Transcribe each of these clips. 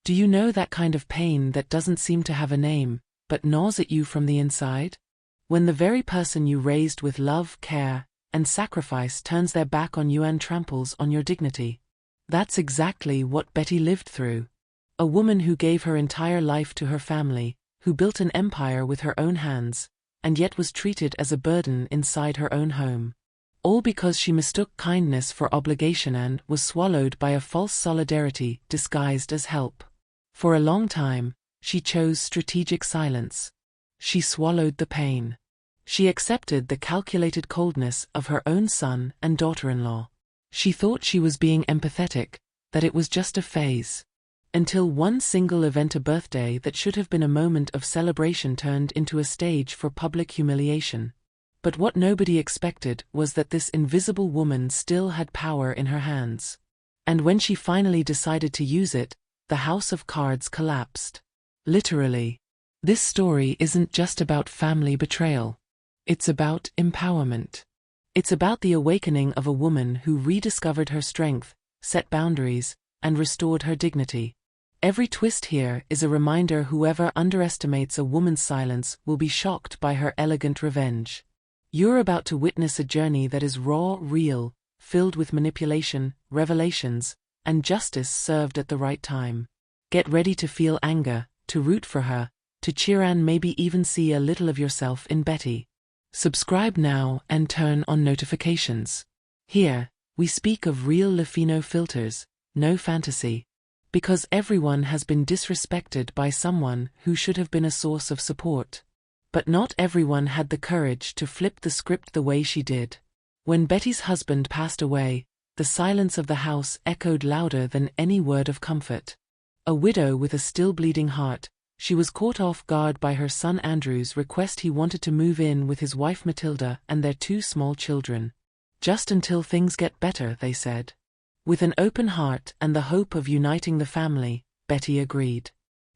Do you know that kind of pain that doesn't seem to have a name, but gnaws at you from the inside? When the very person you raised with love, care, and sacrifice turns their back on you and tramples on your dignity. That's exactly what Betty lived through. A woman who gave her entire life to her family, who built an empire with her own hands, and yet was treated as a burden inside her own home. All because she mistook kindness for obligation and was swallowed by a false solidarity disguised as help. For a long time, she chose strategic silence. She swallowed the pain. She accepted the calculated coldness of her own son and daughter-in-law. She thought she was being empathetic, that it was just a phase. Until one single event, a birthday that should have been a moment of celebration, turned into a stage for public humiliation. But what nobody expected was that this invisible woman still had power in her hands. And when she finally decided to use it, the house of cards collapsed. Literally. This story isn't just about family betrayal. It's about empowerment. It's about the awakening of a woman who rediscovered her strength, set boundaries, and restored her dignity. Every twist here is a reminder: whoever underestimates a woman's silence will be shocked by her elegant revenge. You're about to witness a journey that is raw, real, filled with manipulation, revelations, and justice served at the right time. Get ready to feel anger, to root for her, to cheer, and maybe even see a little of yourself in Betty. Subscribe now and turn on notifications. Here, we speak of real Lafino filters, no fantasy. Because everyone has been disrespected by someone who should have been a source of support. But not everyone had the courage to flip the script the way she did. When Betty's husband passed away, the silence of the house echoed louder than any word of comfort. A widow with a still bleeding heart, she was caught off guard by her son Andrew's request. He wanted to move in with his wife Matilda and their 2 small children. Just until things get better, they said. With an open heart and the hope of uniting the family, Betty agreed.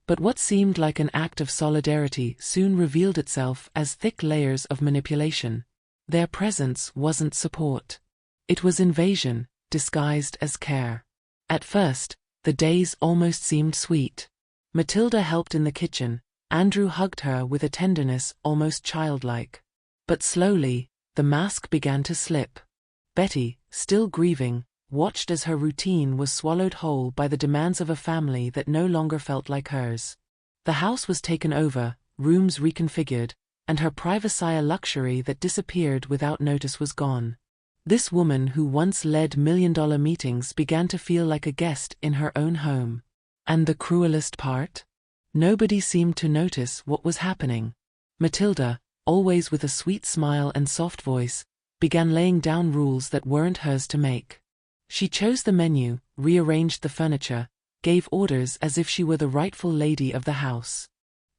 But what seemed like an act of solidarity soon revealed itself as thick layers of manipulation. Their presence wasn't support. It was invasion, disguised as care. At first, the days almost seemed sweet. Matilda helped in the kitchen, Andrew hugged her with a tenderness almost childlike. But slowly, the mask began to slip. Betty, still grieving, watched as her routine was swallowed whole by the demands of a family that no longer felt like hers. The house was taken over, rooms reconfigured, and her privacy, a luxury that disappeared without notice, was gone. This woman who once led million-dollar meetings began to feel like a guest in her own home. And the cruelest part? Nobody seemed to notice what was happening. Matilda, always with a sweet smile and soft voice, began laying down rules that weren't hers to make. She chose the menu, rearranged the furniture, gave orders as if she were the rightful lady of the house.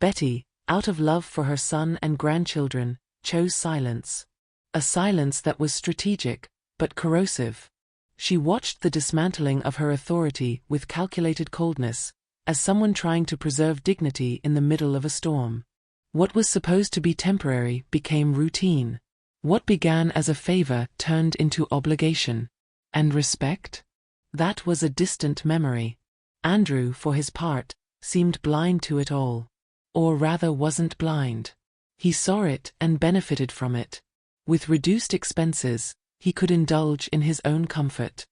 Betty, out of love for her son and grandchildren, chose silence. A silence that was strategic, but corrosive. She watched the dismantling of her authority with calculated coldness, as someone trying to preserve dignity in the middle of a storm. What was supposed to be temporary became routine. What began as a favor turned into obligation. And respect? That was a distant memory. Andrew, for his part, seemed blind to it all. Or rather, wasn't blind. He saw it and benefited from it. With reduced expenses, he could indulge in his own comfort.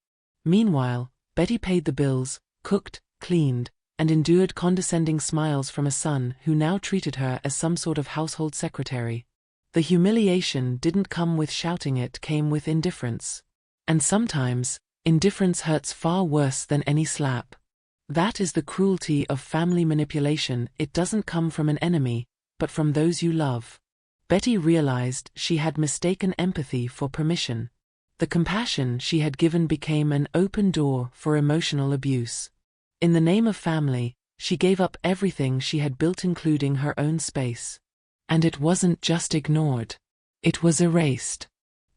Meanwhile, Betty paid the bills, cooked, cleaned, and endured condescending smiles from a son who now treated her as some sort of household secretary. The humiliation didn't come with shouting, it came with indifference. And sometimes, indifference hurts far worse than any slap. That is the cruelty of family manipulation. It doesn't come from an enemy, but from those you love. Betty realized she had mistaken empathy for permission. The compassion she had given became an open door for emotional abuse. In the name of family, she gave up everything she had built, including her own space. And it wasn't just ignored. It was erased.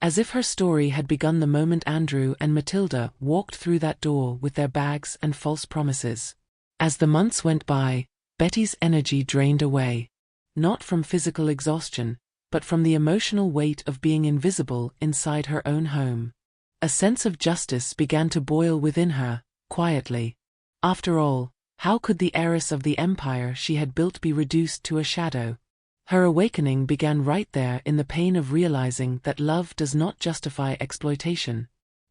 As if her story had begun the moment Andrew and Matilda walked through that door with their bags and false promises. As the months went by, Betty's energy drained away. Not from physical exhaustion, but from the emotional weight of being invisible inside her own home. A sense of justice began to boil within her, quietly. After all, How could the heiress of the empire she had built be reduced to a shadow? Her awakening began right there in the pain of realizing that love does not justify exploitation.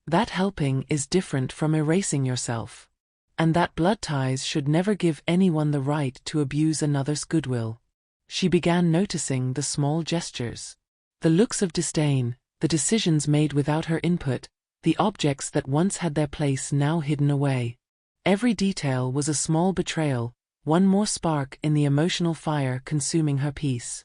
That helping is different from erasing yourself. And that blood ties should never give anyone the right to abuse another's goodwill. She began noticing the small gestures. The looks of disdain, the decisions made without her input, the objects that once had their place now hidden away. Every detail was a small betrayal, one more spark in the emotional fire consuming her peace.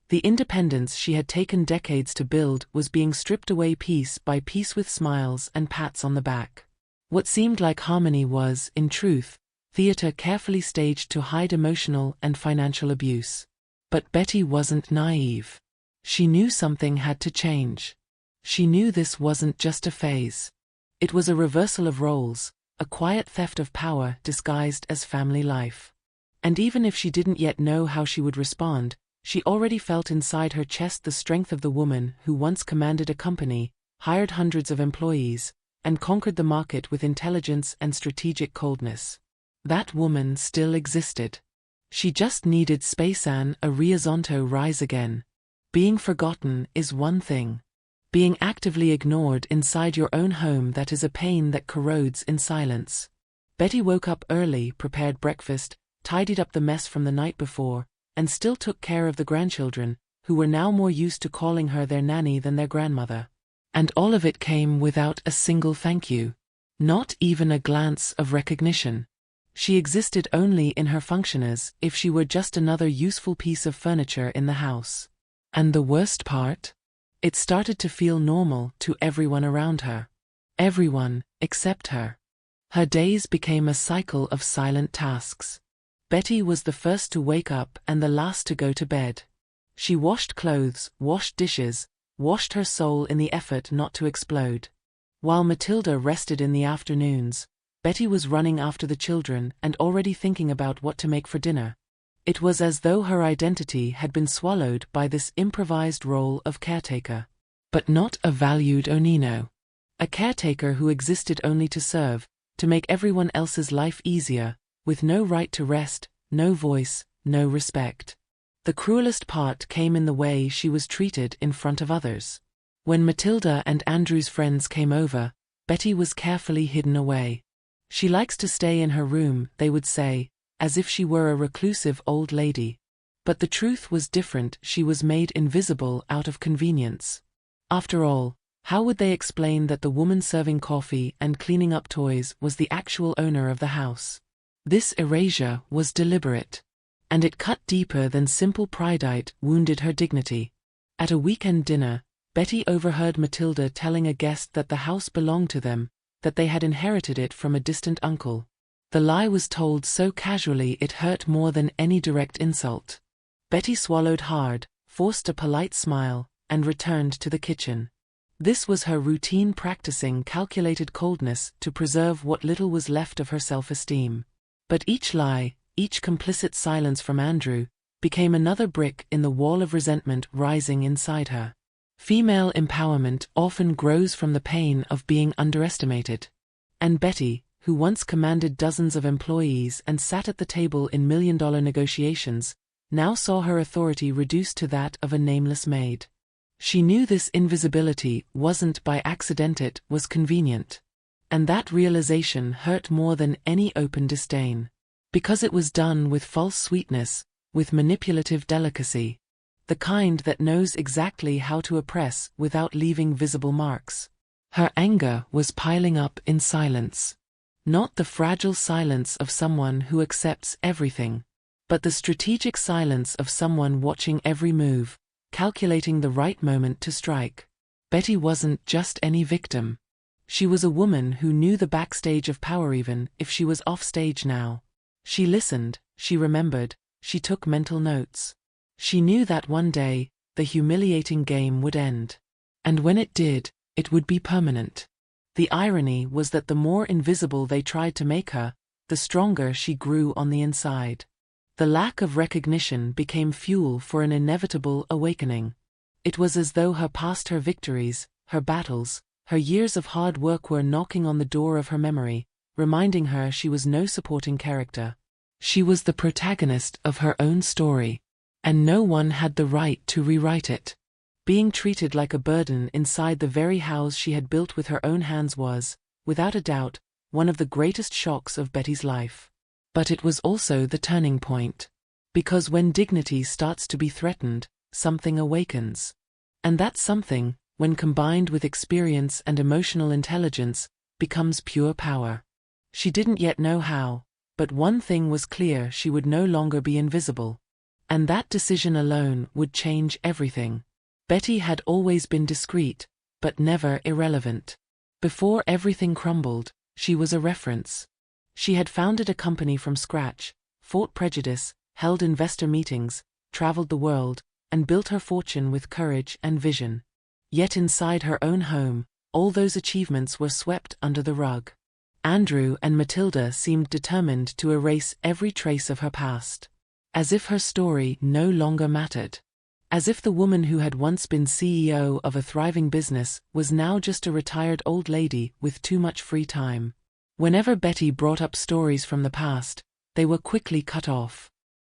The independence she had taken decades to build was being stripped away piece by piece with smiles and pats on the back. What seemed like harmony was, in truth, theater carefully staged to hide emotional and financial abuse. But Betty wasn't naive. She knew something had to change. She knew this wasn't just a phase. It was a reversal of roles, a quiet theft of power disguised as family life. And even if she didn't yet know how she would respond, she already felt inside her chest the strength of the woman who once commanded a company, hired hundreds of employees, and conquered the market with intelligence and strategic coldness. That woman still existed. She just needed space and a raison to rise again. Being forgotten is one thing. Being actively ignored inside your own home, that is a pain that corrodes in silence. Betty woke up early, prepared breakfast, tidied up the mess from the night before, and still took care of the grandchildren, who were now more used to calling her their nanny than their grandmother. And all of it came without a single thank you. Not even a glance of recognition. She existed only in her function as if she were just another useful piece of furniture in the house. And the worst part? It started to feel normal to everyone around her. Everyone, except her. Her days became a cycle of silent tasks. Betty was the first to wake up and the last to go to bed. She washed clothes, washed dishes, washed her soul in the effort not to explode. While Matilda rested in the afternoons, Betty was running after the children and already thinking about what to make for dinner. It was as though her identity had been swallowed by this improvised role of caretaker. But not a valued Onino. A caretaker who existed only to serve, to make everyone else's life easier, with no right to rest, no voice, no respect. The cruelest part came in the way she was treated in front of others. When Matilda and Andrew's friends came over, Betty was carefully hidden away. She likes to stay in her room, they would say, as if she were a reclusive old lady. But the truth was different. She was made invisible out of convenience. After all, how would they explain that the woman serving coffee and cleaning up toys was the actual owner of the house? This erasure was deliberate. And it cut deeper than simple pride. It wounded her dignity. At a weekend dinner, Betty overheard Matilda telling a guest that the house belonged to them, that they had inherited it from a distant uncle. The lie was told so casually it hurt more than any direct insult. Betty swallowed hard, forced a polite smile, and returned to the kitchen. This was her routine, practicing calculated coldness to preserve what little was left of her self-esteem. But each lie, each complicit silence from Andrew, became another brick in the wall of resentment rising inside her. Female empowerment often grows from the pain of being underestimated. And Betty, who once commanded dozens of employees and sat at the table in million-dollar negotiations, now saw her authority reduced to that of a nameless maid. She knew this invisibility wasn't by accident, it was convenient. And that realization hurt more than any open disdain. Because it was done with false sweetness, with manipulative delicacy. The kind that knows exactly how to oppress without leaving visible marks. Her anger was piling up in silence. Not the fragile silence of someone who accepts everything, but the strategic silence of someone watching every move, calculating the right moment to strike. Betty wasn't just any victim. She was a woman who knew the backstage of power even if she was off stage now. She listened, she remembered, she took mental notes. She knew that one day, the humiliating game would end. And when it did, it would be permanent. The irony was that the more invisible they tried to make her, the stronger she grew on the inside. The lack of recognition became fuel for an inevitable awakening. It was as though her past, her victories, her battles, her years of hard work were knocking on the door of her memory, reminding her she was no supporting character, She was the protagonist of her own story, and no one had the right to rewrite it. Being treated like a burden inside the very house she had built with her own hands was, without a doubt, one of the greatest shocks of Betty's life. But it was also the turning point. Because when dignity starts to be threatened, something awakens. And that something, when combined with experience and emotional intelligence, becomes pure power. She didn't yet know how, but one thing was clear: she would no longer be invisible. And that decision alone would change everything. Betty had always been discreet, but never irrelevant. Before everything crumbled, she was a reference. She had founded a company from scratch, fought prejudice, held investor meetings, traveled the world, and built her fortune with courage and vision. Yet inside her own home, all those achievements were swept under the rug. Andrew and Matilda seemed determined to erase every trace of her past. As if her story no longer mattered. As if the woman who had once been CEO of a thriving business was now just a retired old lady with too much free time. Whenever Betty brought up stories from the past, they were quickly cut off.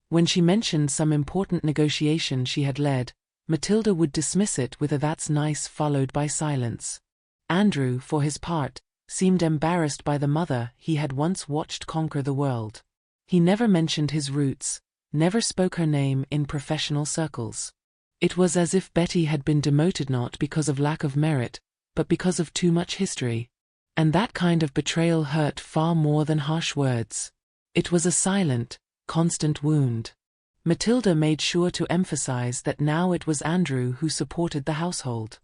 When she mentioned some important negotiation she had led, Matilda would dismiss it with a "that's nice," followed by silence. Andrew, for his part, seemed embarrassed by the mother he had once watched conquer the world. He never mentioned his roots, never spoke her name in professional circles. It was as if Betty had been demoted not because of lack of merit, but because of too much history. And that kind of betrayal hurt far more than harsh words. It was a silent, constant wound. Matilda made sure to emphasize that now it was Andrew who supported the household.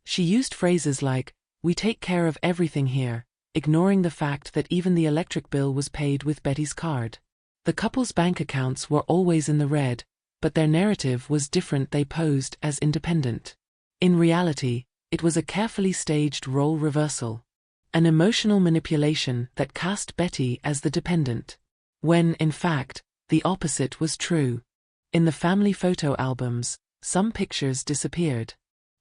She used phrases like, "We take care of everything here," ignoring the fact that even the electric bill was paid with Betty's card. The couple's bank accounts were always in the red, but their narrative was different. They posed as independent. In reality, it was a carefully staged role reversal. An emotional manipulation that cast Betty as the dependent. When, in fact, the opposite was true. In the family photo albums, some pictures disappeared.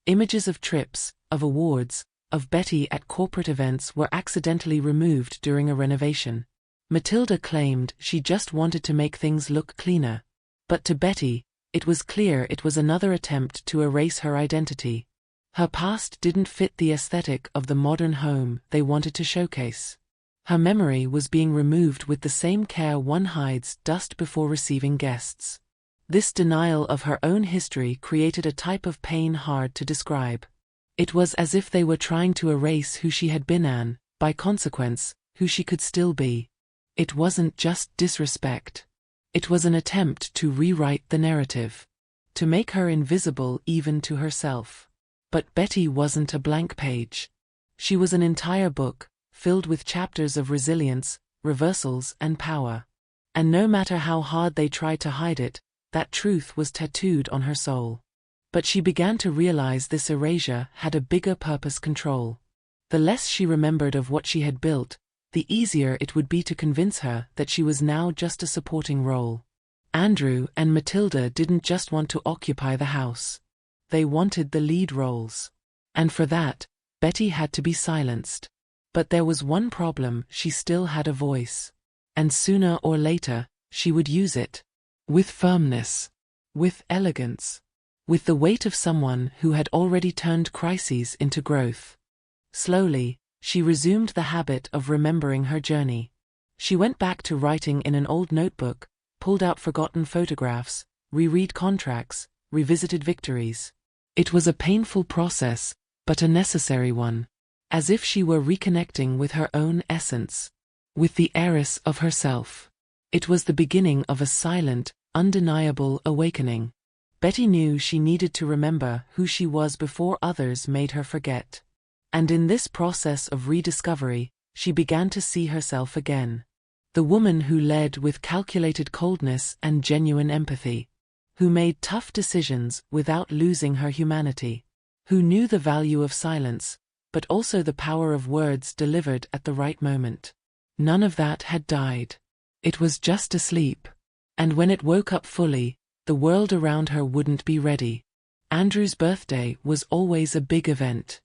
Images of trips, of awards, of Betty at corporate events were accidentally removed during a renovation. Matilda claimed she just wanted to make things look cleaner. But to Betty, it was clear it was another attempt to erase her identity. Her past didn't fit the aesthetic of the modern home they wanted to showcase. Her memory was being removed with the same care one hides dust before receiving guests. This denial of her own history created a type of pain hard to describe. It was as if they were trying to erase who she had been and, by consequence, who she could still be. It wasn't just disrespect. It was an attempt to rewrite the narrative. To make her invisible even to herself. But Betty wasn't a blank page. She was an entire book, filled with chapters of resilience, reversals, and power. And no matter how hard they tried to hide it, that truth was tattooed on her soul. But she began to realize this erasure had a bigger purpose: control. The less she remembered of what she had built, the easier it would be to convince her that she was now just a supporting role. Andrew and Matilda didn't just want to occupy the house. They wanted the lead roles. And for that, Betty had to be silenced. But there was one problem: she still had a voice. And sooner or later, she would use it. With firmness. With elegance. With the weight of someone who had already turned crises into growth. Slowly, she resumed the habit of remembering her journey. She went back to writing in an old notebook, pulled out forgotten photographs, reread contracts, revisited victories. It was a painful process, but a necessary one. As if she were reconnecting with her own essence. With the heiress of herself. It was the beginning of a silent, undeniable awakening. Betty knew she needed to remember who she was before others made her forget. And in this process of rediscovery, she began to see herself again. The woman who led with calculated coldness and genuine empathy. Who made tough decisions without losing her humanity. Who knew the value of silence, but also the power of words delivered at the right moment. None of that had died. It was just asleep. And when it woke up fully, the world around her wouldn't be ready. Andrew's birthday was always a big event.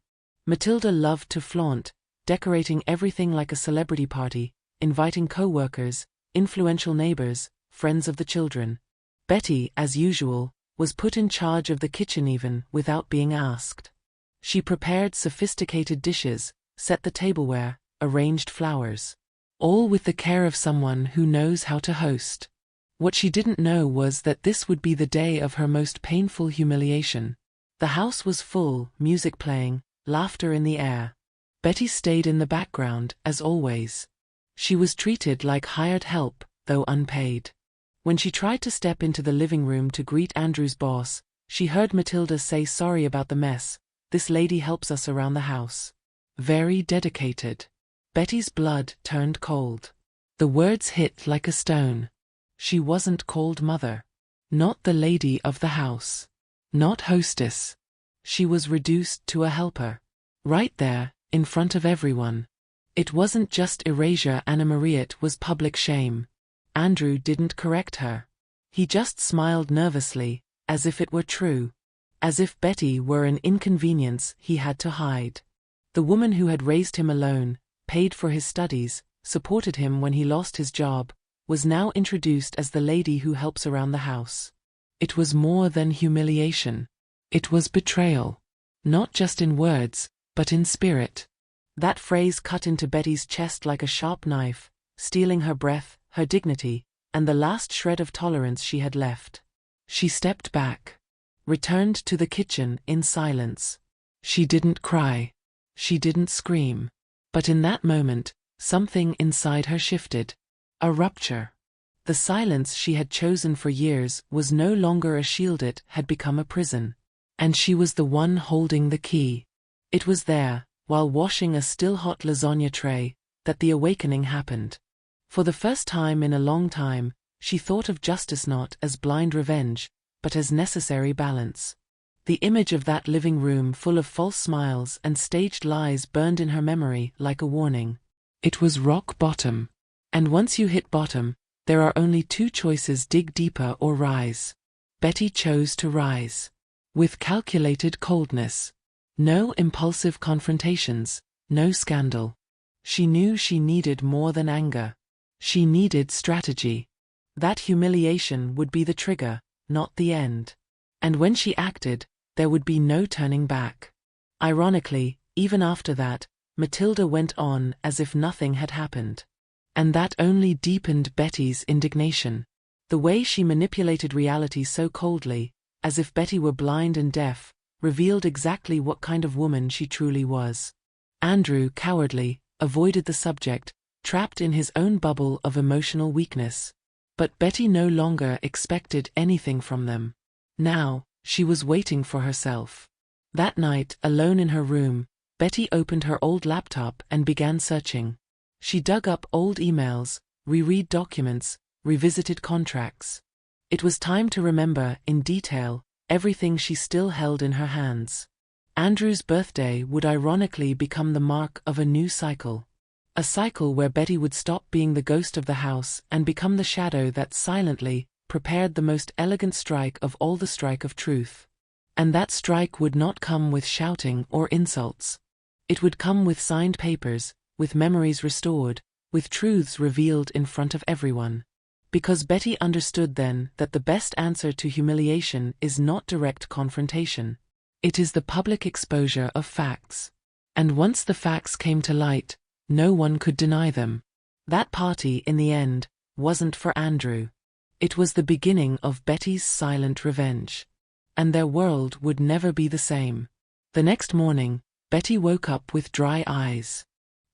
Matilda loved to flaunt, decorating everything like a celebrity party, inviting co-workers, influential neighbors, friends of the children. Betty, as usual, was put in charge of the kitchen even without being asked. She prepared sophisticated dishes, set the tableware, arranged flowers. All with the care of someone who knows how to host. What she didn't know was that this would be the day of her most painful humiliation. The house was full, music playing, laughter in the air. Betty stayed in the background, as always. She was treated like hired help, though unpaid. When she tried to step into the living room to greet Andrew's boss, she heard Matilda say sorry about the mess. This lady helps us around the house. Very dedicated. Betty's blood turned cold. The words hit like a stone. She wasn't called mother. Not the lady of the house. Not hostess. She was reduced to a helper. Right there, in front of everyone. It wasn't just erasure, Anna Maria, it was public shame. Andrew didn't correct her. He just smiled nervously, as if it were true. As if Betty were an inconvenience he had to hide. The woman who had raised him alone, paid for his studies, supported him when he lost his job, was now introduced as the lady who helps around the house. It was more than humiliation. It was betrayal. Not just in words, but in spirit. That phrase cut into Betty's chest like a sharp knife, stealing her breath, her dignity, and the last shred of tolerance she had left. She stepped back. Returned to the kitchen in silence. She didn't cry. She didn't scream. But in that moment, something inside her shifted. A rupture. The silence she had chosen for years was no longer a shield, it had become a prison. And she was the one holding the key. It was there, while washing a still-hot lasagna tray, that the awakening happened. For the first time in a long time, she thought of justice not as blind revenge, but as necessary balance. The image of that living room full of false smiles and staged lies burned in her memory like a warning. It was rock bottom. And once you hit bottom, there are only two choices: dig deeper or rise. Betty chose to rise. With calculated coldness. No impulsive confrontations, no scandal. She knew she needed more than anger. She needed strategy. That humiliation would be the trigger, not the end. And when she acted, there would be no turning back. Ironically, even after that, Matilda went on as if nothing had happened. And that only deepened Betty's indignation. The way she manipulated reality so coldly, as if Betty were blind and deaf, revealed exactly what kind of woman she truly was. Andrew, cowardly, avoided the subject, trapped in his own bubble of emotional weakness. But Betty no longer expected anything from them. Now, she was waiting for herself. That night, alone in her room, Betty opened her old laptop and began searching. She dug up old emails, reread documents, revisited contracts. It was time to remember, in detail, everything she still held in her hands. Andrew's birthday would ironically become the mark of a new cycle. A cycle where Betty would stop being the ghost of the house and become the shadow that silently prepared the most elegant strike of all, the strike of truth. And that strike would not come with shouting or insults. It would come with signed papers, with memories restored, with truths revealed in front of everyone. Because Betty understood then that the best answer to humiliation is not direct confrontation. It is the public exposure of facts. And once the facts came to light, no one could deny them. That party, in the end, wasn't for Andrew. It was the beginning of Betty's silent revenge. And their world would never be the same. The next morning, Betty woke up with dry eyes.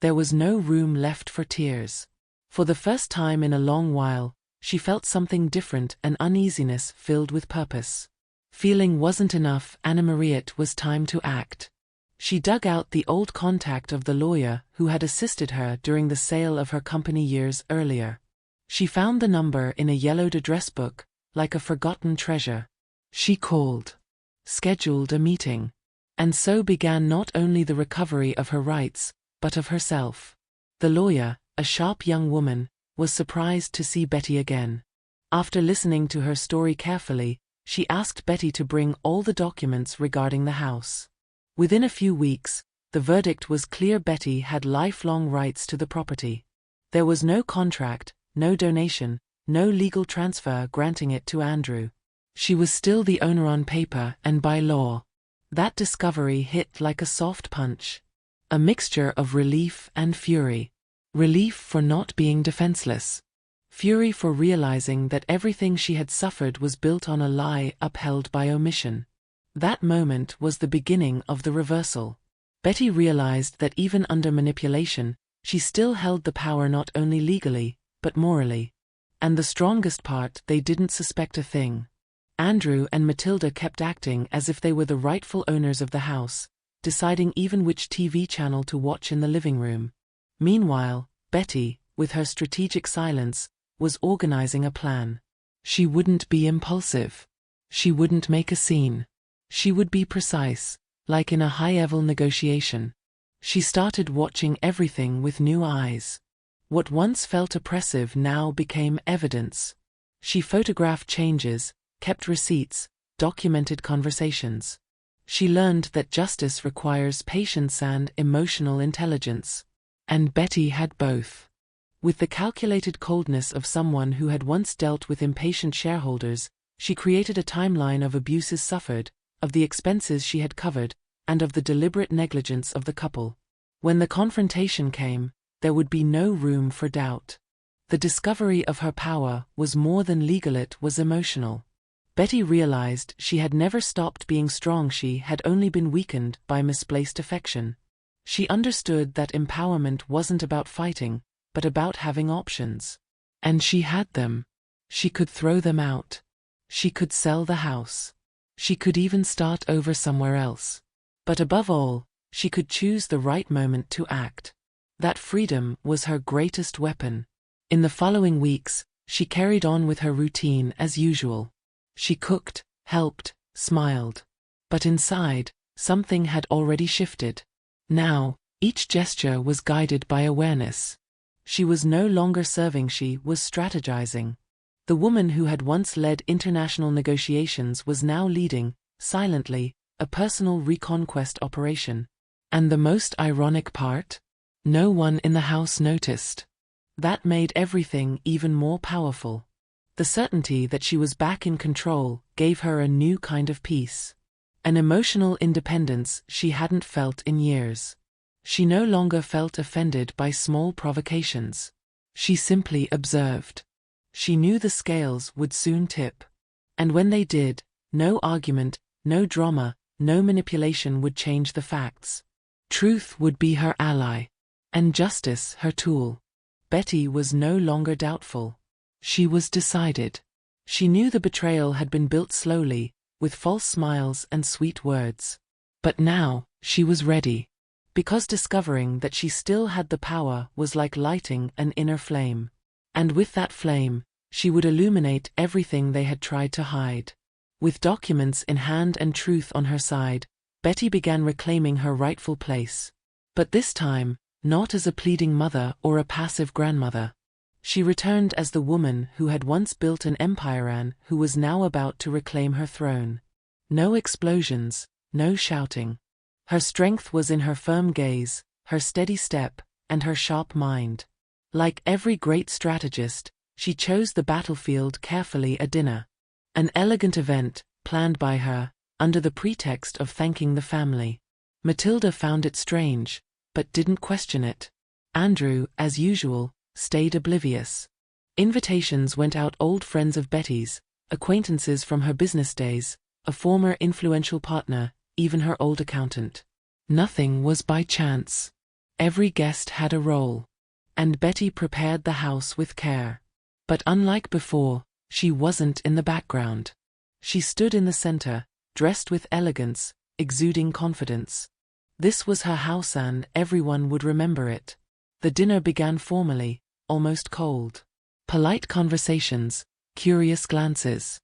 There was no room left for tears. For the first time in a long while, she felt something different, an uneasiness filled with purpose. Feeling wasn't enough, Anna Maria, it was time to act. She dug out the old contact of the lawyer who had assisted her during the sale of her company years earlier. She found the number in a yellowed address book, like a forgotten treasure. She called. Scheduled a meeting. And so began not only the recovery of her rights, but of herself. The lawyer, a sharp young woman, was surprised to see Betty again. After listening to her story carefully, she asked Betty to bring all the documents regarding the house. Within a few weeks, the verdict was clear: Betty had lifelong rights to the property. There was no contract, no donation, no legal transfer granting it to Andrew. She was still the owner on paper and by law. That discovery hit like a soft punch. A mixture of relief and fury. Relief for not being defenseless. Fury for realizing that everything she had suffered was built on a lie upheld by omission. That moment was the beginning of the reversal. Betty realized that even under manipulation, she still held the power not only legally, but morally. And the strongest part, they didn't suspect a thing. Andrew and Matilda kept acting as if they were the rightful owners of the house, deciding even which TV channel to watch in the living room. Meanwhile, Betty, with her strategic silence, was organizing a plan. She wouldn't be impulsive. She wouldn't make a scene. She would be precise, like in a high-level negotiation. She started watching everything with new eyes. What once felt oppressive now became evidence. She photographed changes, kept receipts, documented conversations. She learned that justice requires patience and emotional intelligence. And Betty had both. With the calculated coldness of someone who had once dealt with impatient shareholders, she created a timeline of abuses suffered, of the expenses she had covered, and of the deliberate negligence of the couple. When the confrontation came, there would be no room for doubt. The discovery of her power was more than legal, it was emotional. Betty realized she had never stopped being strong, she had only been weakened by misplaced affection. She understood that empowerment wasn't about fighting, but about having options. And she had them. She could throw them out. She could sell the house. She could even start over somewhere else. But above all, she could choose the right moment to act. That freedom was her greatest weapon. In the following weeks, she carried on with her routine as usual. She cooked, helped, smiled. But inside, something had already shifted. Now, each gesture was guided by awareness. She was no longer serving, she was strategizing. The woman who had once led international negotiations was now leading, silently, a personal reconquest operation. And the most ironic part? No one in the house noticed. That made everything even more powerful. The certainty that she was back in control gave her a new kind of peace. An emotional independence she hadn't felt in years. She no longer felt offended by small provocations. She simply observed. She knew the scales would soon tip. And when they did, no argument, no drama, no manipulation would change the facts. Truth would be her ally. And justice her tool. Betty was no longer doubtful. She was decided. She knew the betrayal had been built slowly, with false smiles and sweet words. But now, she was ready. Because discovering that she still had the power was like lighting an inner flame. And with that flame, she would illuminate everything they had tried to hide. With documents in hand and truth on her side, Betty began reclaiming her rightful place. But this time, not as a pleading mother or a passive grandmother. She returned as the woman who had once built an empire and who was now about to reclaim her throne. No explosions, no shouting. Her strength was in her firm gaze, her steady step, and her sharp mind. Like every great strategist, she chose the battlefield carefully, a dinner. An elegant event, planned by her, under the pretext of thanking the family. Matilda found it strange, but didn't question it. Andrew, as usual, stayed oblivious. Invitations went out, old friends of Betty's, acquaintances from her business days, a former influential partner, even her old accountant. Nothing was by chance. Every guest had a role. And Betty prepared the house with care. But unlike before, she wasn't in the background. She stood in the center, dressed with elegance, exuding confidence. This was her house and everyone would remember it. The dinner began formally, almost cold. Polite conversations, curious glances.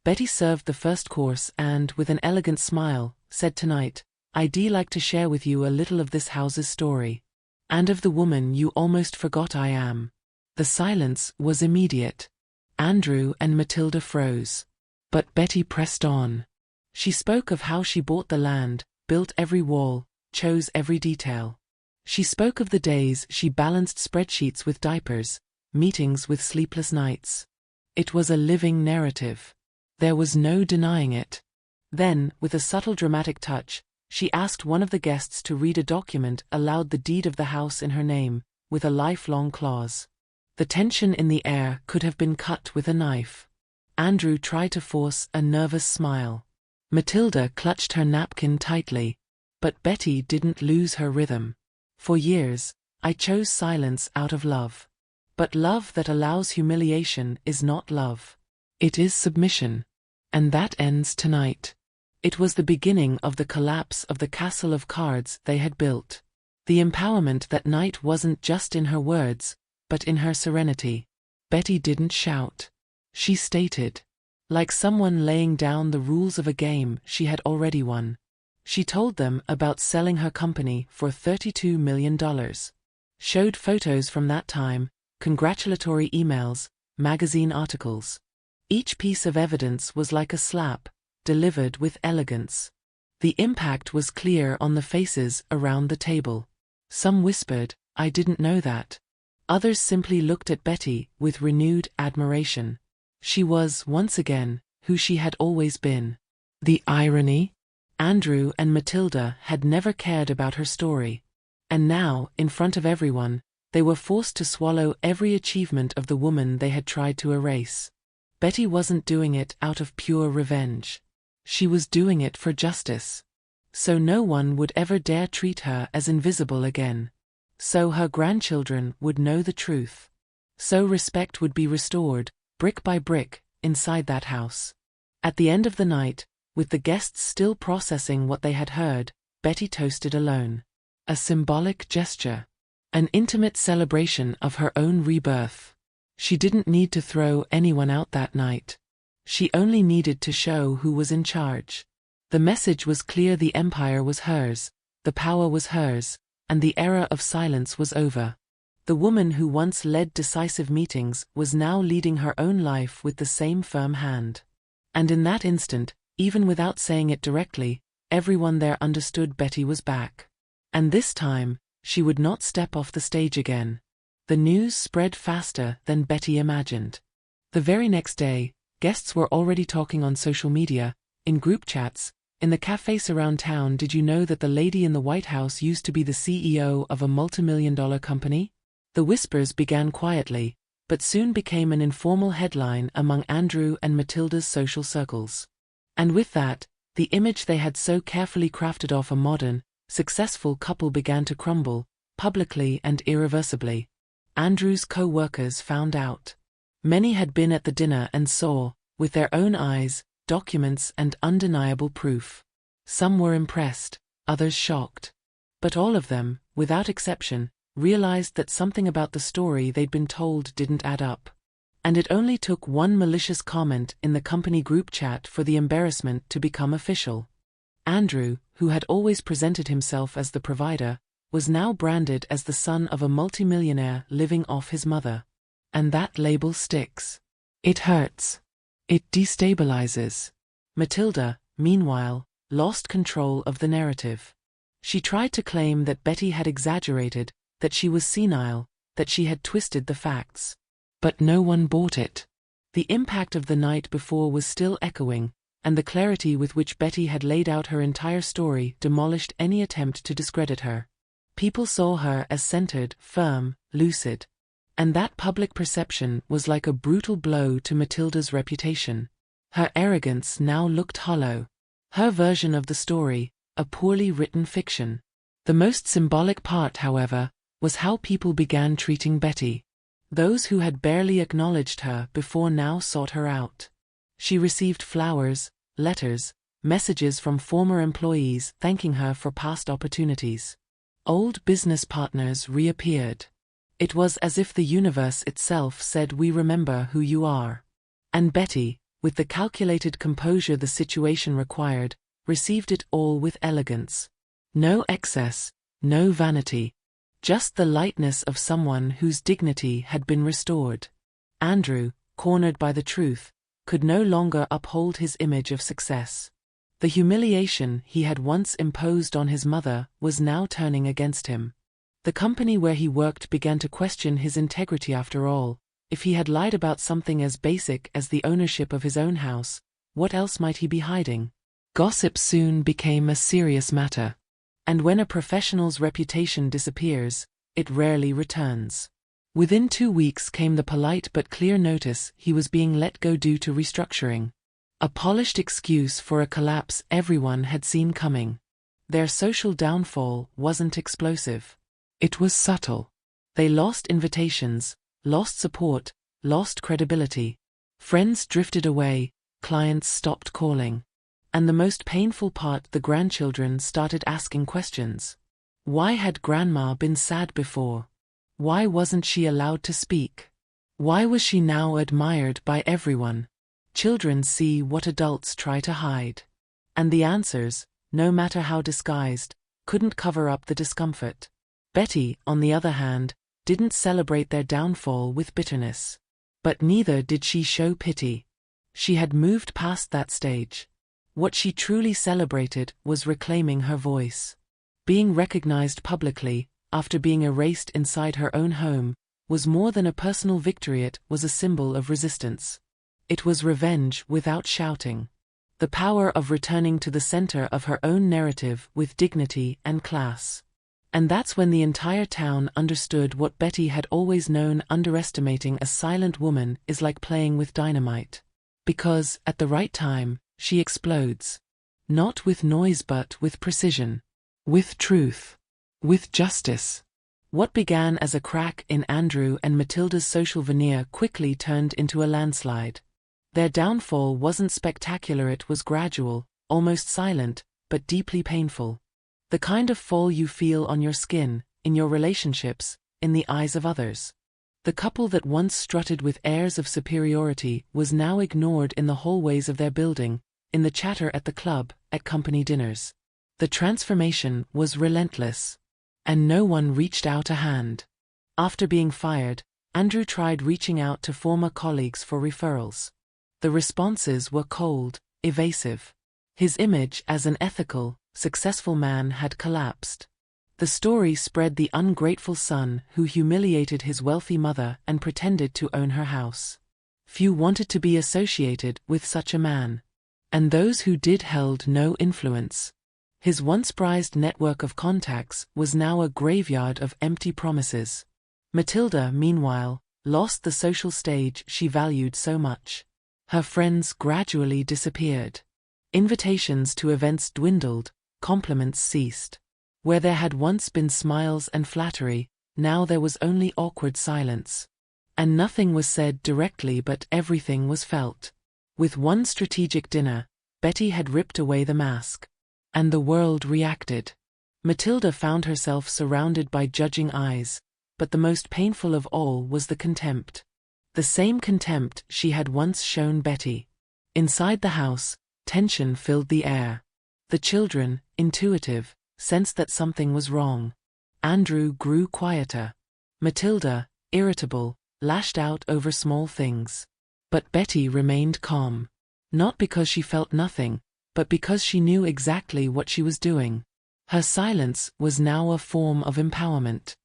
Betty served the first course and, with an elegant smile, said, "Tonight, I'd like to share with you a little of this house's story. And of the woman you almost forgot I am." The silence was immediate. Andrew and Matilda froze. But Betty pressed on. She spoke of how she bought the land, built every wall, chose every detail. She spoke of the days she balanced spreadsheets with diapers, meetings with sleepless nights. It was a living narrative. There was no denying it. Then, with a subtle dramatic touch, she asked one of the guests to read a document aloud, the deed of the house in her name, with a lifelong clause. The tension in the air could have been cut with a knife. Andrew tried to force a nervous smile. Matilda clutched her napkin tightly. But Betty didn't lose her rhythm. For years, I chose silence out of love. But love that allows humiliation is not love. It is submission. And that ends tonight. It was the beginning of the collapse of the castle of cards they had built. The empowerment that night wasn't just in her words, but in her serenity. Betty didn't shout. She stated. Like someone laying down the rules of a game she had already won. She told them about selling her company for $32 million. Showed photos from that time, congratulatory emails, magazine articles. Each piece of evidence was like a slap, delivered with elegance. The impact was clear on the faces around the table. Some whispered, "I didn't know that." Others simply looked at Betty with renewed admiration. She was, once again, who she had always been. The irony? Andrew and Matilda had never cared about her story. And now, in front of everyone, they were forced to swallow every achievement of the woman they had tried to erase. Betty wasn't doing it out of pure revenge. She was doing it for justice. So no one would ever dare treat her as invisible again. So her grandchildren would know the truth. So respect would be restored, brick by brick, inside that house. At the end of the night, with the guests still processing what they had heard, Betty toasted alone. A symbolic gesture. An intimate celebration of her own rebirth. She didn't need to throw anyone out that night. She only needed to show who was in charge. The message was clear: the empire was hers, the power was hers, and the era of silence was over. The woman who once led decisive meetings was now leading her own life with the same firm hand. And in that instant, even without saying it directly, everyone there understood Betty was back. And this time, she would not step off the stage again. The news spread faster than Betty imagined. The very next day, guests were already talking on social media, in group chats, in the cafes around town. Did you know that the lady in the White House used to be the CEO of a multimillion-dollar company? The whispers began quietly, but soon became an informal headline among Andrew and Matilda's social circles. And with that, the image they had so carefully crafted of a modern, successful couple began to crumble, publicly and irreversibly. Andrew's co-workers found out. Many had been at the dinner and saw, with their own eyes, documents and undeniable proof. Some were impressed, others shocked. But all of them, without exception, realized that something about the story they'd been told didn't add up. And it only took one malicious comment in the company group chat for the embarrassment to become official. Andrew, who had always presented himself as the provider, was now branded as the son of a multimillionaire living off his mother. And that label sticks. It hurts. It destabilizes. Matilda, meanwhile, lost control of the narrative. She tried to claim that Betty had exaggerated, that she was senile, that she had twisted the facts. But no one bought it. The impact of the night before was still echoing, and the clarity with which Betty had laid out her entire story demolished any attempt to discredit her. People saw her as centered, firm, lucid. And that public perception was like a brutal blow to Matilda's reputation. Her arrogance now looked hollow. Her version of the story, a poorly written fiction. The most symbolic part, however, was how people began treating Betty. Those who had barely acknowledged her before now sought her out. She received flowers, letters, messages from former employees thanking her for past opportunities. Old business partners reappeared. It was as if the universe itself said, "We remember who you are." And Betty, with the calculated composure the situation required, received it all with elegance. No excess, no vanity. Just the lightness of someone whose dignity had been restored. Andrew, cornered by the truth, could no longer uphold his image of success. The humiliation he had once imposed on his mother was now turning against him. The company where he worked began to question his integrity. After all, If he had lied about something as basic as the ownership of his own house, what else might he be hiding? Gossip soon became a serious matter. And when a professional's reputation disappears, it rarely returns. Within 2 weeks came the polite but clear notice he was being let go due to restructuring. A polished excuse for a collapse everyone had seen coming. Their social downfall wasn't explosive. It was subtle. They lost invitations, lost support, lost credibility. Friends drifted away, clients stopped calling. And the most painful part, the grandchildren started asking questions. Why had Grandma been sad before? Why wasn't she allowed to speak? Why was she now admired by everyone? Children see what adults try to hide. And the answers, no matter how disguised, couldn't cover up the discomfort. Betty, on the other hand, didn't celebrate their downfall with bitterness. But neither did she show pity. She had moved past that stage. What she truly celebrated was reclaiming her voice. Being recognized publicly, after being erased inside her own home, was more than a personal victory, it was a symbol of resistance. It was revenge without shouting. The power of returning to the center of her own narrative with dignity and class. And that's when the entire town understood what Betty had always known: underestimating a silent woman is like playing with dynamite. Because, at the right time, she explodes. Not with noise but with precision. With truth. With justice. What began as a crack in Andrew and Matilda's social veneer quickly turned into a landslide. Their downfall wasn't spectacular, it was gradual, almost silent, but deeply painful. The kind of fall you feel on your skin, in your relationships, in the eyes of others. The couple that once strutted with airs of superiority was now ignored in the hallways of their building, in the chatter at the club, at company dinners. The transformation was relentless. And no one reached out a hand. After being fired, Andrew tried reaching out to former colleagues for referrals. The responses were cold, evasive. His image as an ethical, successful man had collapsed. The story spread: the ungrateful son who humiliated his wealthy mother and pretended to own her house. Few wanted to be associated with such a man. And those who did held no influence. His once prized network of contacts was now a graveyard of empty promises. Matilda, meanwhile, lost the social stage she valued so much. Her friends gradually disappeared. Invitations to events dwindled, compliments ceased. Where there had once been smiles and flattery, now there was only awkward silence. And nothing was said directly, but everything was felt. With one strategic dinner, Betty had ripped away the mask. And the world reacted. Matilda found herself surrounded by judging eyes, but the most painful of all was the contempt. The same contempt she had once shown Betty. Inside the house, tension filled the air. The children, intuitive, sensed that something was wrong. Andrew grew quieter. Matilda, irritable, lashed out over small things. But Betty remained calm. Not because she felt nothing, but because she knew exactly what she was doing. Her silence was now a form of empowerment.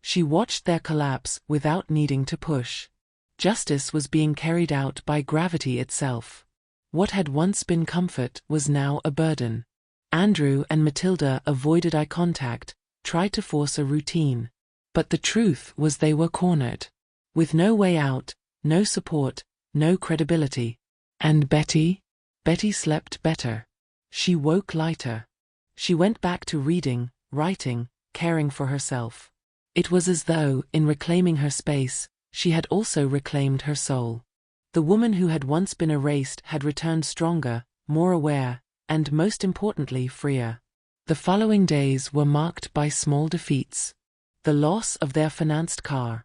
She watched their collapse without needing to push. Justice was being carried out by gravity itself. What had once been comfort was now a burden. Andrew and Matilda avoided eye contact, tried to force a routine. But the truth was they were cornered. With no way out, no support, no credibility. And Betty? Betty slept better. She woke lighter. She went back to reading, writing, caring for herself. It was as though, in reclaiming her space, she had also reclaimed her soul. The woman who had once been erased had returned stronger, more aware, and most importantly freer. The following days were marked by small defeats. The loss of their financed car.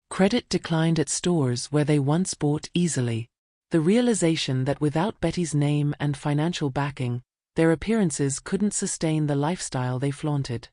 Credit declined at stores where they once bought easily. The realization that without Betty's name and financial backing, their appearances couldn't sustain the lifestyle they flaunted.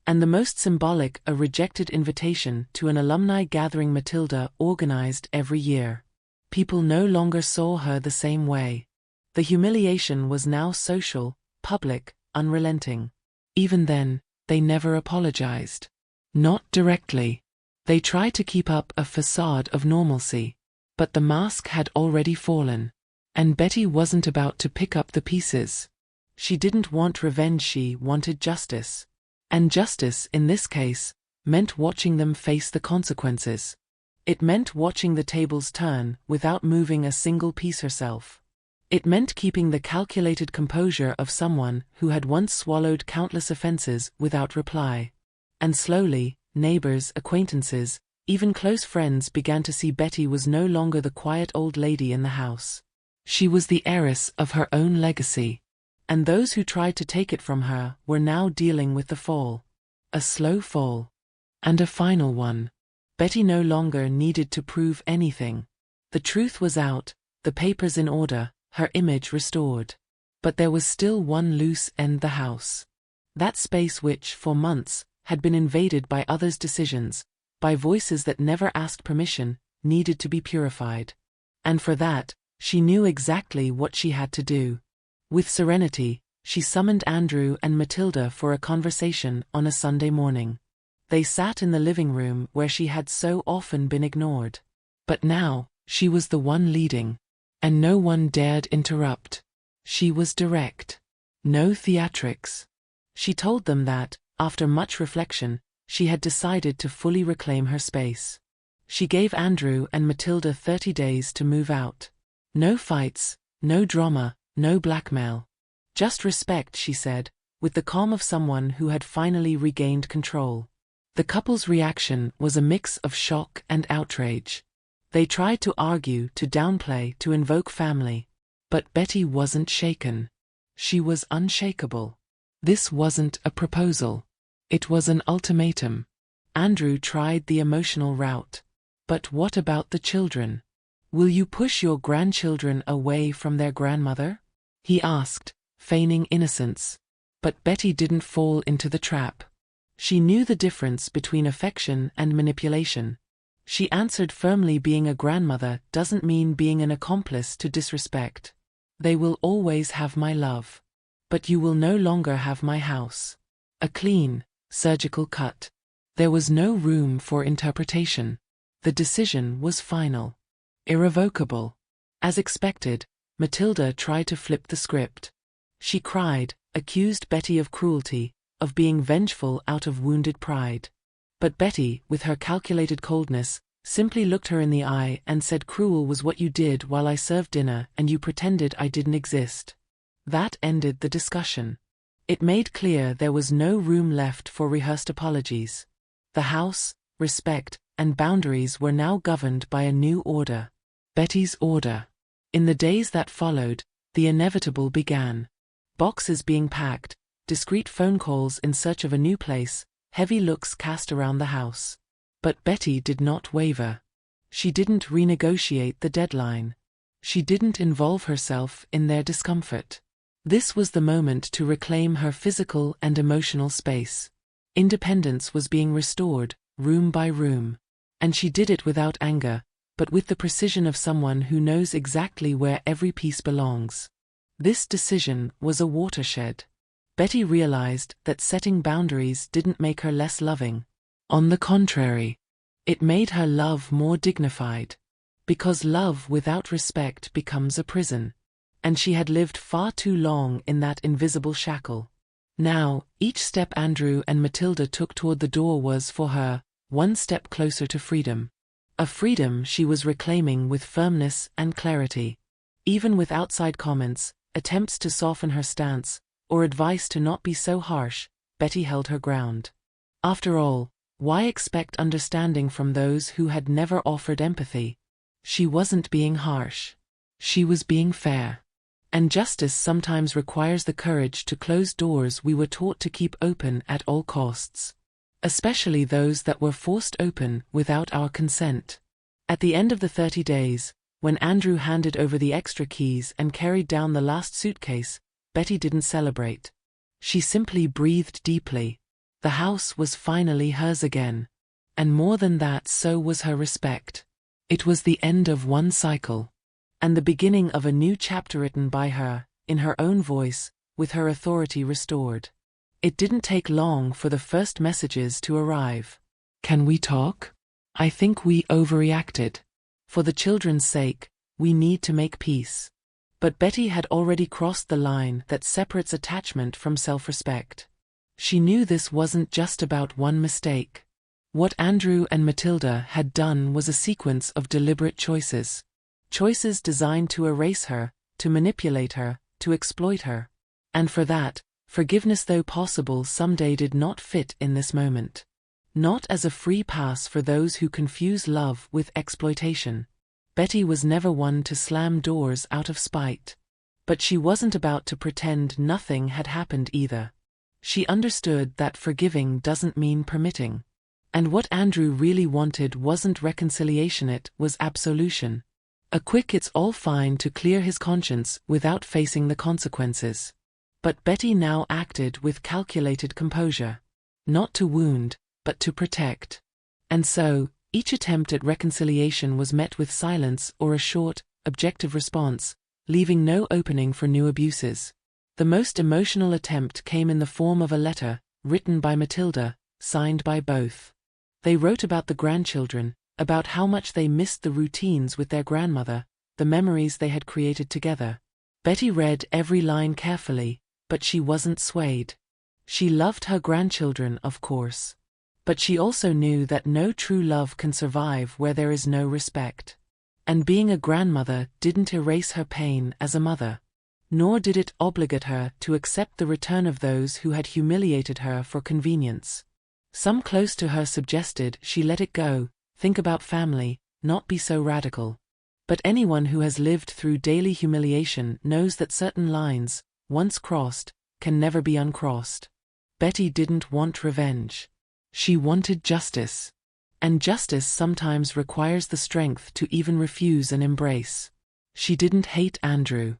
And the most symbolic, a rejected invitation to an alumni gathering Matilda organized every year. People no longer saw her the same way. The humiliation was now social, public, unrelenting. Even then, they never apologized. Not directly. They tried to keep up a facade of normalcy. But the mask had already fallen. And Betty wasn't about to pick up the pieces. She didn't want revenge, she wanted justice. And justice, in this case, meant watching them face the consequences. It meant watching the tables turn without moving a single piece herself. It meant keeping the calculated composure of someone who had once swallowed countless offenses without reply. And slowly, neighbors, acquaintances, even close friends began to see Betty was no longer the quiet old lady in the house. She was the heiress of her own legacy. And those who tried to take it from her were now dealing with the fall. A slow fall. And a final one. Betty no longer needed to prove anything. The truth was out, the papers in order, her image restored. But there was still one loose end: the house. That space which, for months, had been invaded by others' decisions, by voices that never asked permission, needed to be purified. And for that, she knew exactly what she had to do. With serenity, she summoned Andrew and Matilda for a conversation on a Sunday morning. They sat in the living room where she had so often been ignored. But now, she was the one leading. And no one dared interrupt. She was direct. No theatrics. She told them that, after much reflection, she had decided to fully reclaim her space. She gave Andrew and Matilda 30 days to move out. No fights, no drama, no blackmail. Just respect, she said, with the calm of someone who had finally regained control. The couple's reaction was a mix of shock and outrage. They tried to argue, to downplay, to invoke family. But Betty wasn't shaken. She was unshakable. This wasn't a proposal. It was an ultimatum. Andrew tried the emotional route. But what about the children? Will you push your grandchildren away from their grandmother? He asked, feigning innocence. But Betty didn't fall into the trap. She knew the difference between affection and manipulation. She answered firmly, being a grandmother doesn't mean being an accomplice to disrespect. They will always have my love. But you will no longer have my house. A clean, surgical cut. There was no room for interpretation. The decision was final. Irrevocable. As expected, Matilda tried to flip the script. She cried, accused Betty of cruelty, of being vengeful out of wounded pride. But Betty, with her calculated coldness, simply looked her in the eye and said, cruel was what you did while I served dinner and you pretended I didn't exist. That ended the discussion. It made clear there was no room left for rehearsed apologies. The house, respect, and boundaries were now governed by a new order. Betty's order. In the days that followed, the inevitable began. Boxes being packed, discreet phone calls in search of a new place, heavy looks cast around the house. But Betty did not waver. She didn't renegotiate the deadline. She didn't involve herself in their discomfort. This was the moment to reclaim her physical and emotional space. Independence was being restored, room by room. And she did it without anger, but with the precision of someone who knows exactly where every piece belongs. This decision was a watershed. Betty realized that setting boundaries didn't make her less loving. On the contrary, it made her love more dignified. Because love without respect becomes a prison. And she had lived far too long in that invisible shackle. Now, each step Andrew and Matilda took toward the door was, for her, one step closer to freedom. A freedom she was reclaiming with firmness and clarity. Even with outside comments, attempts to soften her stance, or advice to not be so harsh, Betty held her ground. After all, why expect understanding from those who had never offered empathy? She wasn't being harsh. She was being fair. And justice sometimes requires the courage to close doors we were taught to keep open at all costs. Especially those that were forced open without our consent. At the end of the 30 days, when Andrew handed over the extra keys and carried down the last suitcase, Betty didn't celebrate. She simply breathed deeply. The house was finally hers again. And more than that, so was her respect. It was the end of one cycle. And the beginning of a new chapter written by her, in her own voice, with her authority restored. It didn't take long for the first messages to arrive. Can we talk? I think we overreacted. For the children's sake, we need to make peace. But Betty had already crossed the line that separates attachment from self-respect. She knew this wasn't just about one mistake. What Andrew and Matilda had done was a sequence of deliberate choices. Choices designed to erase her, to manipulate her, to exploit her. And for that, forgiveness, though possible someday, did not fit in this moment. Not as a free pass for those who confuse love with exploitation. Betty was never one to slam doors out of spite. But she wasn't about to pretend nothing had happened either. She understood that forgiving doesn't mean permitting. And what Andrew really wanted wasn't reconciliation, it was absolution. A quick "it's all fine" to clear his conscience without facing the consequences. But Betty now acted with calculated composure. Not to wound, but to protect. And so, each attempt at reconciliation was met with silence or a short, objective response, leaving no opening for new abuses. The most emotional attempt came in the form of a letter, written by Matilda, signed by both. They wrote about the grandchildren, about how much they missed the routines with their grandmother, the memories they had created together. Betty read every line carefully, but she wasn't swayed. She loved her grandchildren, of course. But she also knew that no true love can survive where there is no respect. And being a grandmother didn't erase her pain as a mother. Nor did it obligate her to accept the return of those who had humiliated her for convenience. Some close to her suggested she let it go, think about family, not be so radical. But anyone who has lived through daily humiliation knows that certain lines, once crossed, can never be uncrossed. Betty didn't want revenge. She wanted justice. And justice sometimes requires the strength to even refuse an embrace. She didn't hate Andrew.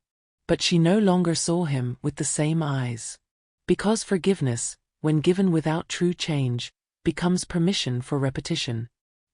But she no longer saw him with the same eyes. Because forgiveness, when given without true change, becomes permission for repetition.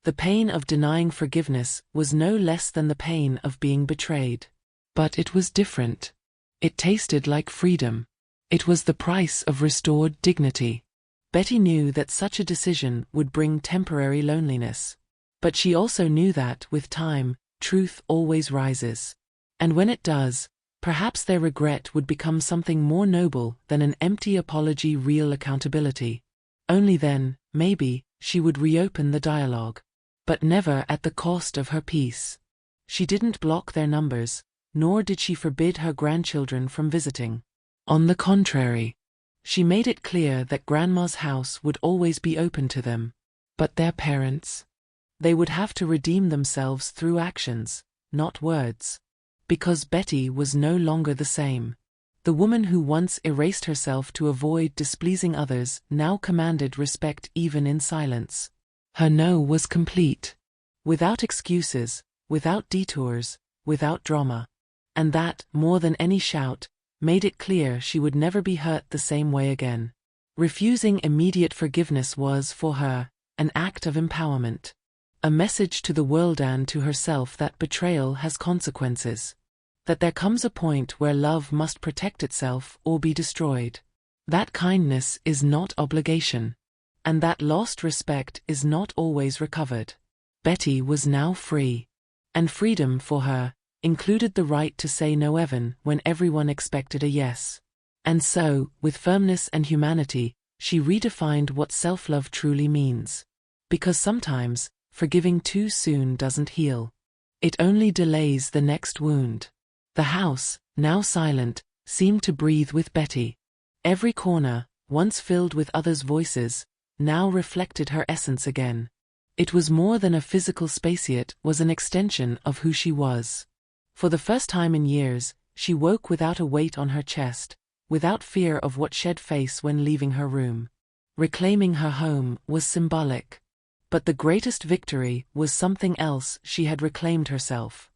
The pain of denying forgiveness was no less than the pain of being betrayed. But it was different. It tasted like freedom. It was the price of restored dignity. Betty knew that such a decision would bring temporary loneliness. But she also knew that, with time, truth always rises. And when it does, perhaps their regret would become something more noble than an empty apology, real accountability. Only then, maybe, she would reopen the dialogue. But never at the cost of her peace. She didn't block their numbers, nor did she forbid her grandchildren from visiting. On the contrary, she made it clear that Grandma's house would always be open to them. But their parents? They would have to redeem themselves through actions, not words. Because Betty was no longer the same. The woman who once erased herself to avoid displeasing others now commanded respect even in silence. Her no was complete. Without excuses, without detours, without drama. And that, more than any shout, made it clear she would never be hurt the same way again. Refusing immediate forgiveness was, for her, an act of empowerment. A message to the world and to herself that betrayal has consequences. That there comes a point where love must protect itself or be destroyed. That kindness is not obligation. And that lost respect is not always recovered. Betty was now free. And freedom for her included the right to say no even when everyone expected a yes. And so, with firmness and humanity, she redefined what self-love truly means. Because sometimes, forgiving too soon doesn't heal. It only delays the next wound. The house, now silent, seemed to breathe with Betty. Every corner, once filled with others' voices, now reflected her essence again. It was more than a physical space, it was an extension of who she was. For the first time in years, she woke without a weight on her chest, without fear of what she'd face when leaving her room. Reclaiming her home was symbolic. But the greatest victory was something else. She had reclaimed herself.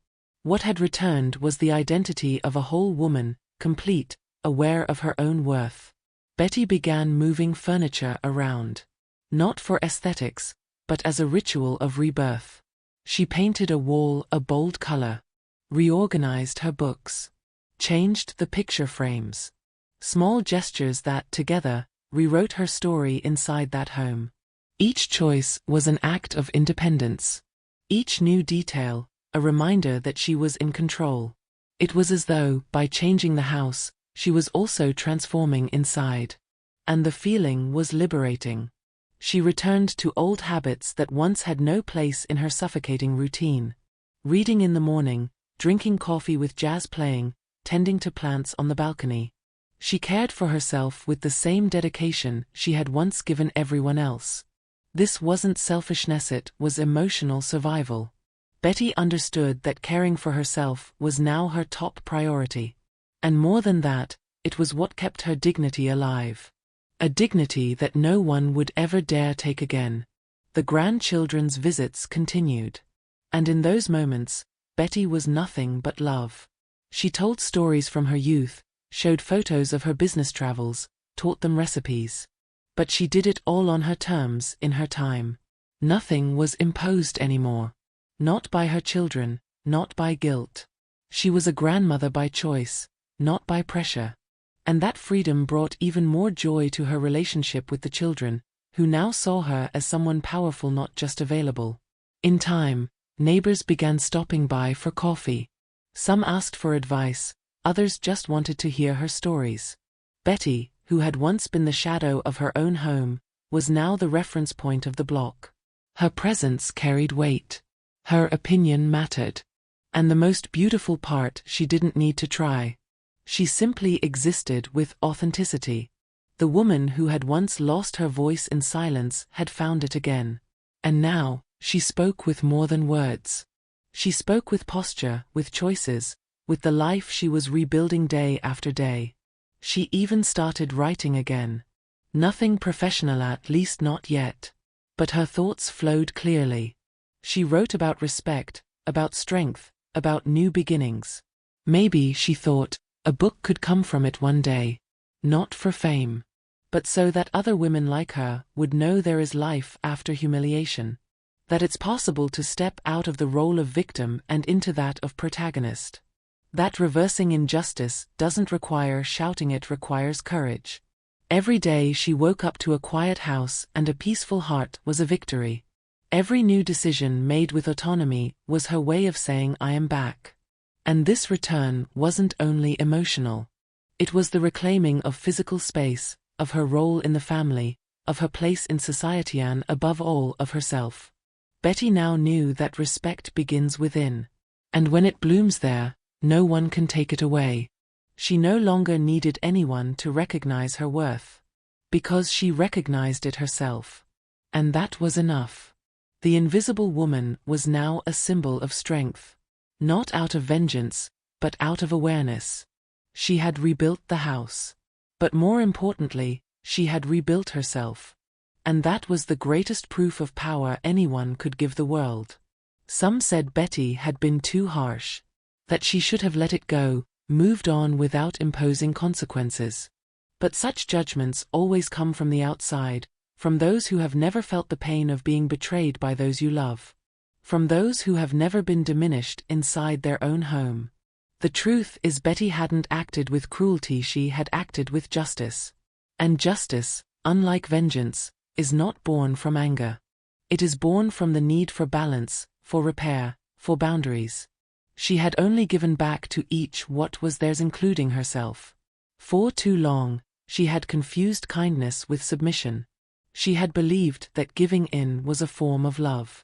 What had returned was the identity of a whole woman, complete, aware of her own worth. Betty began moving furniture around. Not for aesthetics, but as a ritual of rebirth. She painted a wall a bold color. Reorganized her books. Changed the picture frames. Small gestures that, together, rewrote her story inside that home. Each choice was an act of independence. Each new detail, a reminder that she was in control. It was as though, by changing the house, she was also transforming inside. And the feeling was liberating. She returned to old habits that once had no place in her suffocating routine. Reading in the morning, drinking coffee with jazz playing, tending to plants on the balcony. She cared for herself with the same dedication she had once given everyone else. This wasn't selfishness, it was emotional survival. Betty understood that caring for herself was now her top priority. And more than that, it was what kept her dignity alive. A dignity that no one would ever dare take again. The grandchildren's visits continued. And in those moments, Betty was nothing but love. She told stories from her youth, showed photos of her business travels, taught them recipes. But she did it all on her terms, in her time. Nothing was imposed anymore. Not by her children, not by guilt. She was a grandmother by choice, not by pressure. And that freedom brought even more joy to her relationship with the children, who now saw her as someone powerful, not just available. In time, neighbors began stopping by for coffee. Some asked for advice, others just wanted to hear her stories. Betty, who had once been the shadow of her own home, was now the reference point of the block. Her presence carried weight. Her opinion mattered. And the most beautiful part, she didn't need to try. She simply existed with authenticity. The woman who had once lost her voice in silence had found it again. And now, she spoke with more than words. She spoke with posture, with choices, with the life she was rebuilding day after day. She even started writing again. Nothing professional, at least not yet. But her thoughts flowed clearly. She wrote about respect, about strength, about new beginnings. Maybe, she thought, a book could come from it one day. Not for fame. But so that other women like her would know there is life after humiliation. That it's possible to step out of the role of victim and into that of protagonist. That reversing injustice doesn't require shouting, it requires courage. Every day she woke up to a quiet house and a peaceful heart was a victory. Every new decision made with autonomy was her way of saying, I am back. And this return wasn't only emotional. It was the reclaiming of physical space, of her role in the family, of her place in society, and above all, of herself. Betty now knew that respect begins within. And when it blooms there, no one can take it away. She no longer needed anyone to recognize her worth. Because she recognized it herself. And that was enough. The invisible woman was now a symbol of strength. Not out of vengeance, but out of awareness. She had rebuilt the house. But more importantly, she had rebuilt herself. And that was the greatest proof of power anyone could give the world. Some said Betty had been too harsh. That she should have let it go, moved on without imposing consequences. But such judgments always come from the outside, from those who have never felt the pain of being betrayed by those you love. From those who have never been diminished inside their own home. The truth is, Betty hadn't acted with cruelty, she had acted with justice. And justice, unlike vengeance, is not born from anger. It is born from the need for balance, for repair, for boundaries. She had only given back to each what was theirs, including herself. For too long, she had confused kindness with submission. She had believed that giving in was a form of love.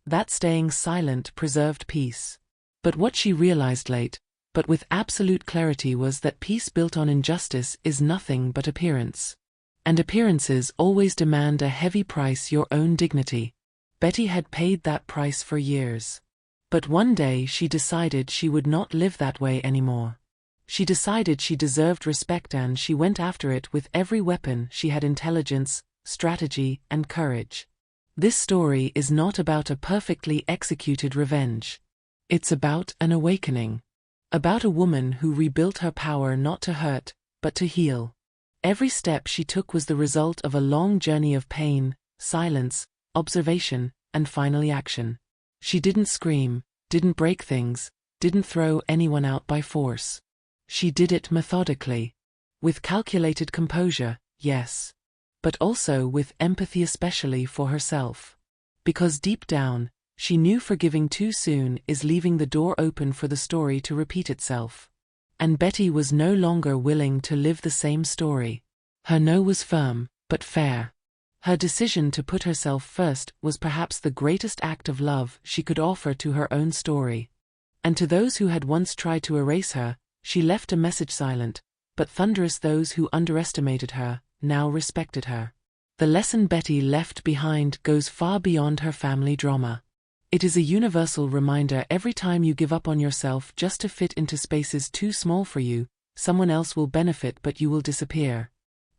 That staying silent preserved peace. But what she realized late, but with absolute clarity, was that peace built on injustice is nothing but appearance. And appearances always demand a heavy price, your own dignity. Betty had paid that price for years. But one day she decided she would not live that way anymore. She decided she deserved respect, and she went after it with every weapon she had: intelligence, strategy, and courage. This story is not about a perfectly executed revenge. It's about an awakening. About a woman who rebuilt her power not to hurt, but to heal. Every step she took was the result of a long journey of pain, silence, observation, and finally action. She didn't scream, didn't break things, didn't throw anyone out by force. She did it methodically. With calculated composure, yes. But also with empathy, especially for herself. Because deep down, She knew forgiving too soon is leaving the door open for the story to repeat itself. And Betty was no longer willing to live the same story. Her no was firm, but fair. Her decision to put herself first was perhaps the greatest act of love she could offer to her own story. And to those who had once tried to erase her, she left a message silent, but thunderous. Those who underestimated her, now respected her. The lesson Betty left behind goes far beyond her family drama. It is a universal reminder: every time you give up on yourself just to fit into spaces too small for you, someone else will benefit but you will disappear.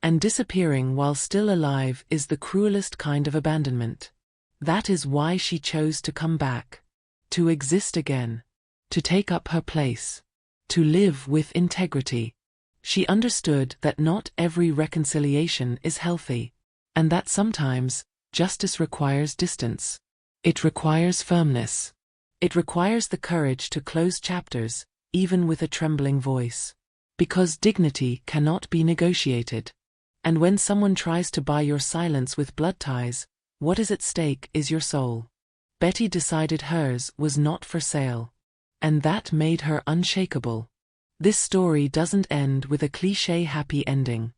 And disappearing while still alive is the cruelest kind of abandonment. That is why she chose to come back. To exist again. To take up her place. To live with integrity. She understood that not every reconciliation is healthy. And that sometimes, justice requires distance. It requires firmness. It requires the courage to close chapters, even with a trembling voice. Because dignity cannot be negotiated. And when someone tries to buy your silence with blood ties, what is at stake is your soul. Betty decided hers was not for sale. And that made her unshakable. This story doesn't end with a cliché happy ending.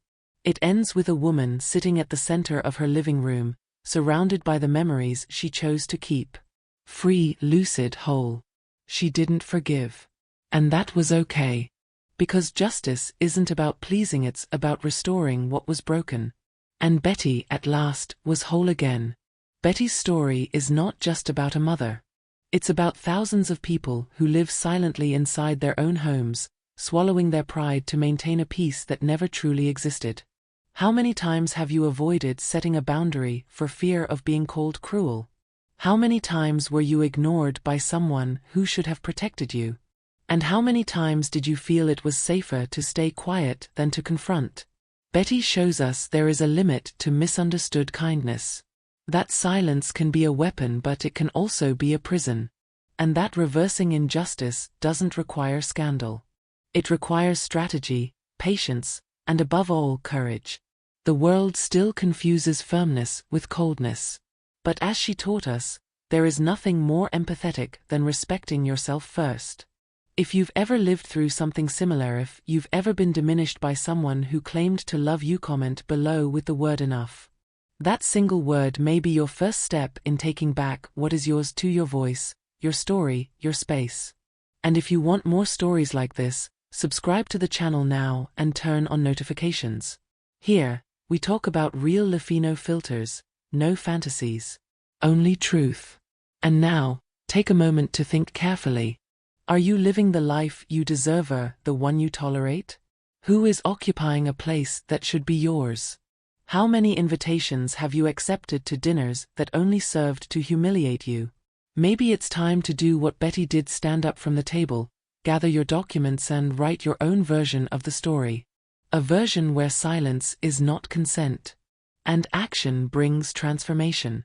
It ends with a woman sitting at the center of her living room, surrounded by the memories she chose to keep. Free, lucid, whole. She didn't forgive. And that was okay. Because justice isn't about pleasing, it's about restoring what was broken. And Betty, at last, was whole again. Betty's story is not just about a mother. It's about thousands of people who live silently inside their own homes, swallowing their pride to maintain a peace that never truly existed. How many times have you avoided setting a boundary for fear of being called cruel? How many times were you ignored by someone who should have protected you? And how many times did you feel it was safer to stay quiet than to confront? Betty shows us there is a limit to misunderstood kindness. That silence can be a weapon, but it can also be a prison. And that reversing injustice doesn't require scandal. It requires strategy, patience, and above all, courage. The world still confuses firmness with coldness. But as she taught us, there is nothing more empathetic than respecting yourself first. If you've ever lived through something similar, if you've ever been diminished by someone who claimed to love you, comment below with the word enough. That single word may be your first step in taking back what is yours, to your voice, your story, your space. And if you want more stories like this, subscribe to the channel now and turn on notifications. Here, we talk about real life, no filters, no fantasies. Only truth. And now, take a moment to think carefully. Are you living the life you deserve, or the one you tolerate? Who is occupying a place that should be yours? How many invitations have you accepted to dinners that only served to humiliate you? Maybe it's time to do what Betty did: stand up from the table, gather your documents and write your own version of the story. A version where silence is not consent. And action brings transformation.